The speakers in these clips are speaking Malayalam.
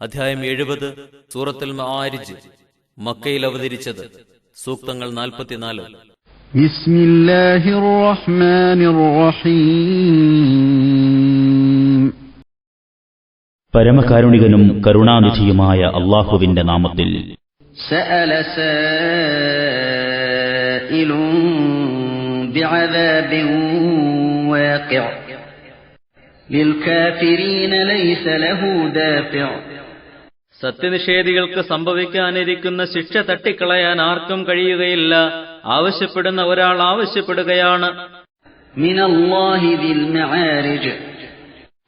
അധ്യായം 70 സൂറത്തുൽ മആരിജ്. മക്കയിൽ അവതരിച്ചത്. സൂക്തങ്ങൾ 44. ബിസ്മില്ലാഹിർ റഹ്മാനിർ റഹീം. പരമകാരുണികനും കരുണാനിധിയുമായ അല്ലാഹുവിന്റെ നാമത്തിൽ. സഅല സായിലുൻ ബിഅദാബിൻ വാഖിഅ ലിൽകാഫിരീന ലൈസ ലഹു ദാഫിഅ. സത്യനിഷേധികൾക്ക് സംഭവിക്കാനിരിക്കുന്ന ശിക്ഷ തട്ടിക്കളയാൻ ആർക്കും കഴിയുകയില്ല. ആവശ്യപ്പെടുന്ന ഒരാൾ ആവശ്യപ്പെടുകയാണ്. മിനല്ലാഹി ദിൽ മആരിജ്.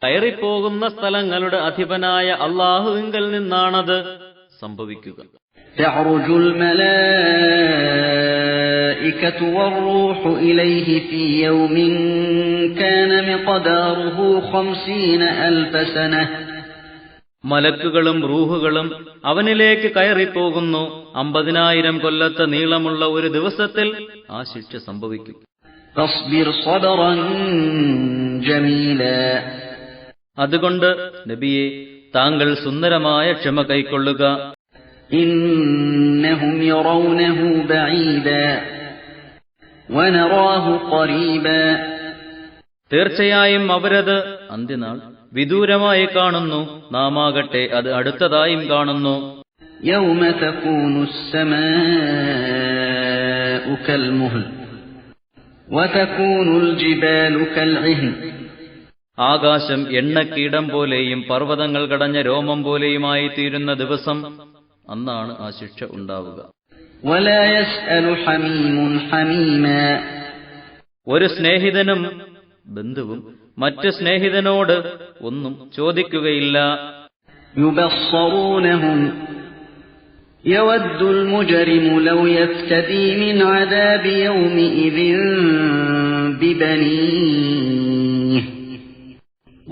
കയറിപ്പോകുന്ന സ്ഥലങ്ങളുടെ അധിപനായ അല്ലാഹുവിങ്കൽ നിന്നാണത് സംഭവിക്കുക. തഅറുജുൽ മലായികതു വറൂഹു ഇലൈഹി ഫീ യൗമിൻ കാന മിഖ്ദാറുഹു 50000 സനഹ. മലക്കുകളും റൂഹുകളും അവനിലേക്ക് കയറിപ്പോകുന്നു. 50,000 കൊല്ലത്തെ നീളമുള്ള ഒരു ദിവസത്തിൽ ആ ശിക്ഷ സംഭവിക്കും. തസ്ബിർ സബറൻ ജമീലാ. അതുകൊണ്ട് നബിയെ, താങ്കൾ സുന്ദരമായ ക്ഷമ കൈക്കൊള്ളുക. ഇന്നഹും യറൗനഹു ബഈദാ വനറാഹു ഖരീബാ. തീർച്ചയായും അവരത് അന്ത്യനാൾ വിദൂരമായി കാണുന്നു, നാമാകട്ടെ അത് അടുത്തതായും കാണുന്നു. യൗമ തകൂനുസ് സമാഉ കൽമുഹ്ൽ വതകൂനുൽ ജിബാലു കൽഇഹ്ൻ. ആകാശം എണ്ണക്കീടം പോലെയും പർവ്വതങ്ങൾ കടഞ്ഞ രോമം പോലെയുമായി തീരുന്ന ദിവസം, അന്നാണ് ആ ശിക്ഷ ഉണ്ടാവുക. വലാ യസ്അലു ഹമീമുൻ ഹമീമാ. ഒരു സ്നേഹിതനും ബന്ധുവും മറ്റ് സ്നേഹിതനോട് ഒന്നും ചോദിക്കുകയില്ല. യുബസ്സറൂനഹും യവദ്ദുൽ മുജ്രിമു ലൗ യഫ്തദീ മിൻ അദാബി യൗമിഇദിൻ ബിബനീഹി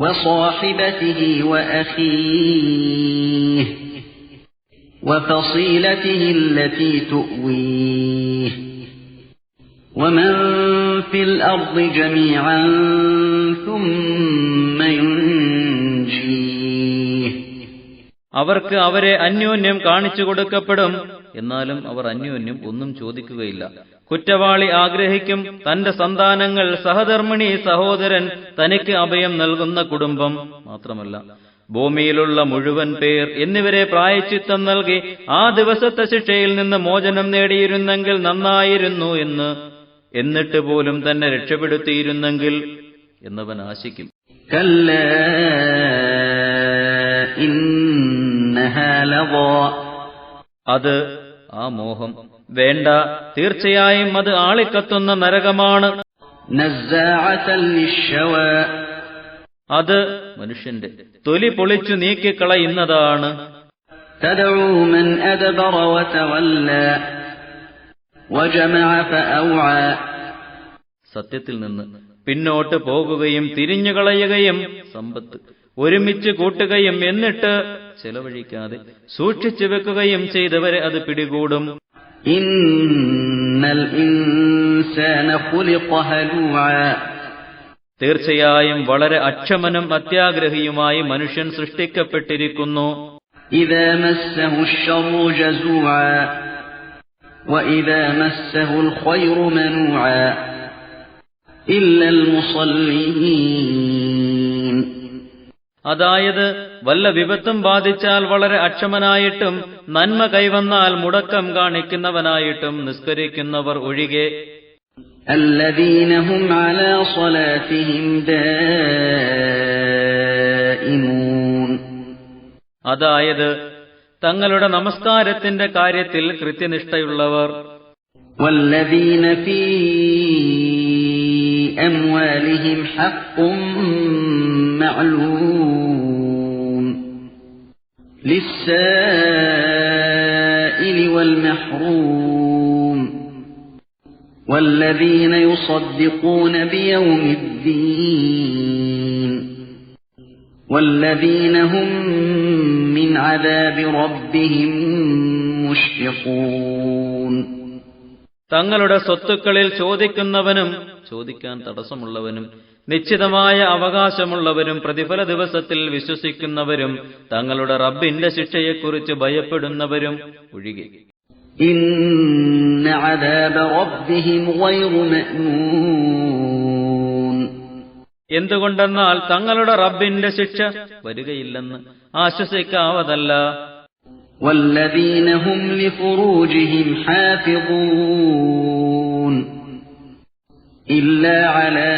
വസാഹിബതിഹി വഅഖീഹി വഫസീലതിഹി അല്ലതി തുവീഹി വമൻ ഫിൽ അർളി ജമീഅൻ സുമ്മ യുൻജീഹി. അവർക്ക് അവരെ അന്യോന്യം കാണിച്ചു കൊടുക്കപ്പെടും, എന്നാലും അവർ അന്യോന്യം ഒന്നും ചോദിക്കുകയില്ല. കുറ്റവാളി ആഗ്രഹിക്കും തന്റെ സന്താനങ്ങൾ, സഹധർമ്മിണി, സഹോദരൻ, തനിക്ക് അഭയം നൽകുന്ന കുടുംബം, മാത്രമല്ല ഭൂമിയിലുള്ള മുഴുവൻ പേർ എന്നിവരെ പ്രായശ്ചിത്തം നൽകി ആ ദിവസത്തെ ശിക്ഷയിൽ നിന്ന് മോചനം നേടിയിരുന്നെങ്കിൽ നന്നായിരുന്നു എന്ന്, എന്നിട്ട് പോലും തന്നെ രക്ഷപ്പെടുത്തിയിരുന്നെങ്കിൽ എന്നവൻ ആശിക്കും. കല്ലാ ഇന്നഹാ ലദാ. അത്, ആ മോഹം വേണ്ട, തീർച്ചയായും അത് ആളിക്കത്തുന്ന നരകമാണ്. നസ്സാഅതൻ ലിശ്ശവാ. അത് മനുഷ്യന്റെ തൊലി പൊളിച്ചു നീക്കിക്കളയുന്നതാണ്. തദഉ മൻ അദ്ബറ വതവല്ലാ വജമഅ ഫഅൗആ. സത്യത്തിൽ നിന്ന് പിന്നോട്ട് പോകുകയും തിരിഞ്ഞുകളയുകയും സമ്പത്ത് ഒരുമിച്ച് കൂട്ടുകയും എന്നിട്ട് ചെലവഴിക്കാതെ സൂക്ഷിച്ചു വെക്കുകയും ചെയ്തവരെ അത് പിടികൂടും. ഇന്നൽ ഇൻസാന ഖുലിഖ ഹലൂആ. തീർച്ചയായും വളരെ അക്ഷമനും അത്യാഗ്രഹിയുമായി മനുഷ്യൻ സൃഷ്ടിക്കപ്പെട്ടിരിക്കുന്നു. ഇദാ മസ്സഹു അശ്ശറു ജസൂആ വഇദാ മസ്സഹുൽ ഖൈറു മനൂആ ഇല്ലൽ മുസല്ലീൻ. അതായത് വല്ല വിപത്തും ബാധിച്ചാൽ വളരെ അക്ഷമനായിട്ടും നന്മ കൈവന്നാൽ മുടക്കം കാണിക്കുന്നവനായിട്ടും നിസ്കരിക്കുന്നവർ ഒഴികെ. الذين هم على صلاتهم دائمون. അതായത് തങ്ങളുടെ നമസ്കാരത്തിന്റെ കാര്യത്തിൽ കൃത്യനിഷ്ഠയുള്ളവർ. والذين في أموالهم حق معلوم للسائل والمحروم والذين يصدقون بيوم الدين والذين هم من عذاب ربهم مشفقون. തങ്ങളുടെ സ്വത്തുക്കളിൽ ചോദിക്കുന്നവനും ചോദിക്കാൻ തടസ്സമുള്ളവനും നിശ്ചിതമായ അവകാശമുള്ളവരും പ്രതിഫല ദിവസത്തിൽ വിശ്വസിക്കുന്നവരും തങ്ങളുടെ റബ്ബിന്റെ ശിക്ഷയെക്കുറിച്ച് ഭയപ്പെടുന്നവരും ഒഴികെ. ഇന്ന അദാബ റബ്ബിഹിം ഗൈറു മഅ്മൂൻ. എന്തുകൊണ്ടെന്നാൽ തങ്ങളുടെ റബ്ബിന്റെ ശിക്ഷ വരികയില്ലെന്ന് ആശ്വസിക്കാവതല്ല. വല്ലദീന ഹും ലിഫുറൂജിഹിം ഹാഫിളൂൻ ഇല്ലാ അലാ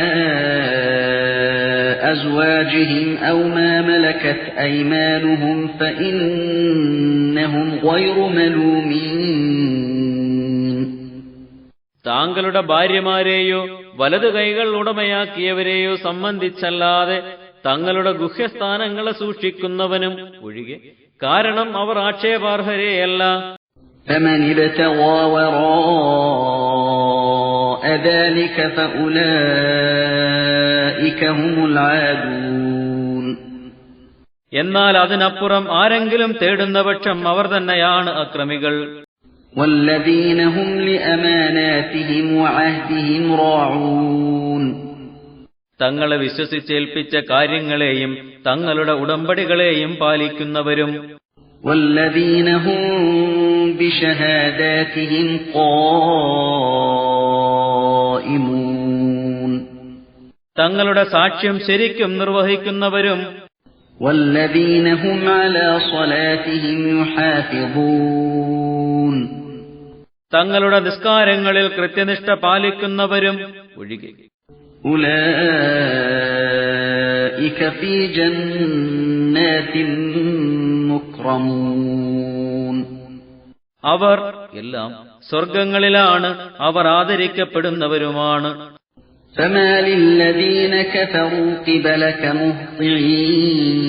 അസ്വാജിഹിം ഔ മാ മലകത് അയ്മാനുഹും ഫഇന്നഹും ഗൈറു മലൂമീൻ. താങ്കളുടെ ഭാര്യമാരെയോ വലതു കൈകൾ ഉടമയാക്കിയവരെയോ സംബന്ധിച്ചല്ലാതെ തങ്ങളുടെ ഗുഹ്യസ്ഥാനങ്ങളെ സൂക്ഷിക്കുന്നവനും ഒഴികെ, കാരണം അവർ ആക്ഷേപാർഹരെയല്ല. فمن ابتغى وراء ذلك فأولئك هم العادون. എന്നാൽ അതിനപ്പുറം ആരെങ്കിലും തേടുന്ന പക്ഷം അവർ തന്നെയാണ് അക്രമികൾ. والذين هم لأماناتهم وعهدهم راعون. തങ്ങളെ വിശ്വസിച്ചേൽപ്പിച്ച കാര്യങ്ങളെയും തങ്ങളുടെ ഉടമ്പടികളെയും പാലിക്കുന്നവരും. والذين هم بشهاداتهم قائمون. തങ്ങളുടെ സാക്ഷ്യം ശരിക്കും നിർവഹിക്കുന്നവരും. والذين هم على صلاتهم يحافظون. തങ്ങളുടെ നിസ്കാരങ്ങളിൽ കൃത്യനിഷ്ഠ പാലിക്കുന്നവരും ഒഴികെ. أولئك في جنات مكرمون. അവർ എല്ലാം സ്വർഗങ്ങളിലാണ്, അവർ ആദരിക്കപ്പെടുന്നവരുമാണ്. فما للذين كفروا قبلك مهطعين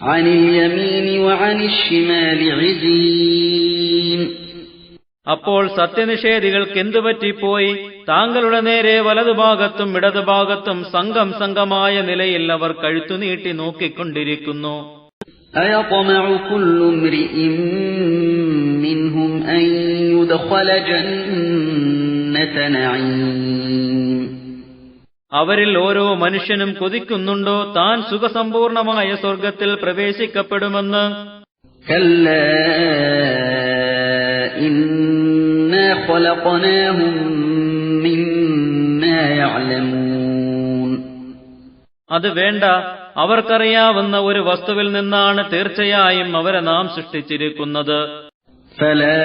عن اليمين وعن الشمال عزين. അപ്പോൾ സത്യനിഷേധികൾക്ക് എന്തുപറ്റിപ്പോയി? താങ്കളുടെ നേരെ വലതുഭാഗത്തും ഇടതുഭാഗത്തും സംഘം സംഘമായ നിലയിൽ അവർ കഴുത്തുനീട്ടി നോക്കിക്കൊണ്ടിരിക്കുന്നു. أيطمع كل امرئ منهم أن يدخل جنة نعيم. അവരിൽ ഓരോ മനുഷ്യനും കൊതിക്കുന്നുണ്ടോ താൻ സുഖസമ്പൂർണമായ സ്വർഗത്തിൽ പ്രവേശിക്കപ്പെടുമെന്ന്? كلا إنا خلقناهم مما يعلمون. അത് വേണ്ട, അവർക്കറിയാവുന്ന ഒരു വസ്തുവിൽ നിന്നാണ് തീർച്ചയായും അവരെ നാം സൃഷ്ടിച്ചിരിക്കുന്നത്. فلا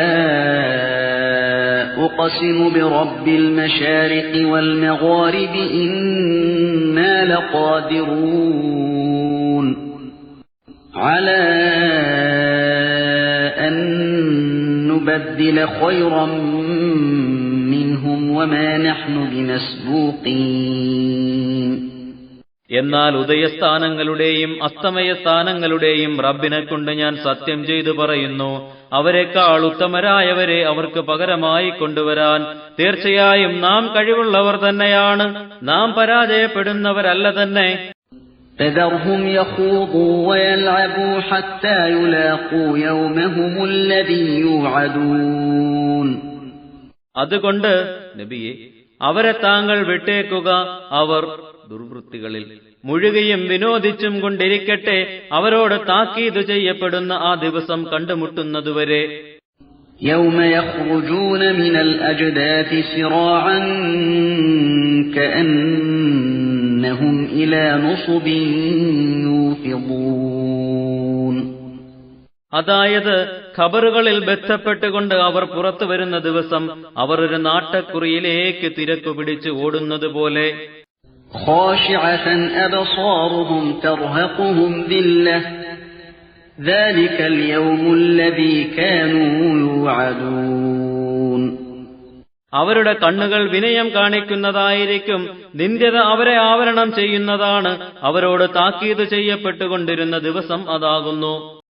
أقسم برب المشارق والمغارب إنا لقادرون على أن نبدل خيرا منهم وما نحن بمسبوقين. എന്നാൽ ഉദയസ്ഥാനങ്ങളുടെയും അസ്തമയസ്ഥാനങ്ങളുടെയും റബ്ബിനെ കൊണ്ട് ഞാൻ സത്യം ചെയ്തു പറയുന്നു, അവരെക്കാൾ ഉത്തമരായവരെ അവർക്ക് പകരമായി കൊണ്ടുവരാൻ തീർച്ചയായും നാം കഴിവുള്ളവർ തന്നെയാണ്, നാം പരാജയപ്പെടുന്നവരല്ല തന്നെ. فذرهم يخوضوا ويلعبوا حتى يلاقوا يومهم الذي يوعدون. അതുകൊണ്ട് നബിയെ, അവരെ താങ്കൾ വിട്ടേക്കുക. അവർ ദുർവൃത്തികളിൽ മുഴുകയും വിനോദിച്ചും കൊണ്ടിരിക്കട്ടെ, അവരോട് താക്കീത് ചെയ്യപ്പെടുന്ന ആ ദിവസം കണ്ടുമുട്ടുന്നതുവരെ. يوم يخرجون من الأجداث سراعا كأنهم إلى نصب يوفضون. അതായത് ഖബറുകളിൽ ബന്ധപ്പെട്ടുകൊണ്ട് അവർ പുറത്തു വരുന്ന ദിവസം അവർ ഒരു നാട്ടക്കുറിയിലേക്ക് തിരക്കു പിടിച്ച് ഓടുന്നത് പോലെ. خاشعة أبصارهم ترهقهم ذلة ذلك اليوم الذي كانوا يوعدون. അവരുടെ കണ്ണുകൾ വിനയം കാണിക്കുന്നതായിരിക്കും, നിന്ദ്യത അവരെ ആവരണം ചെയ്യുന്നതാണ്. അവരോട് താക്കീത് ചെയ്യപ്പെട്ടുകൊണ്ടിരുന്ന ദിവസം അതാകുന്നു.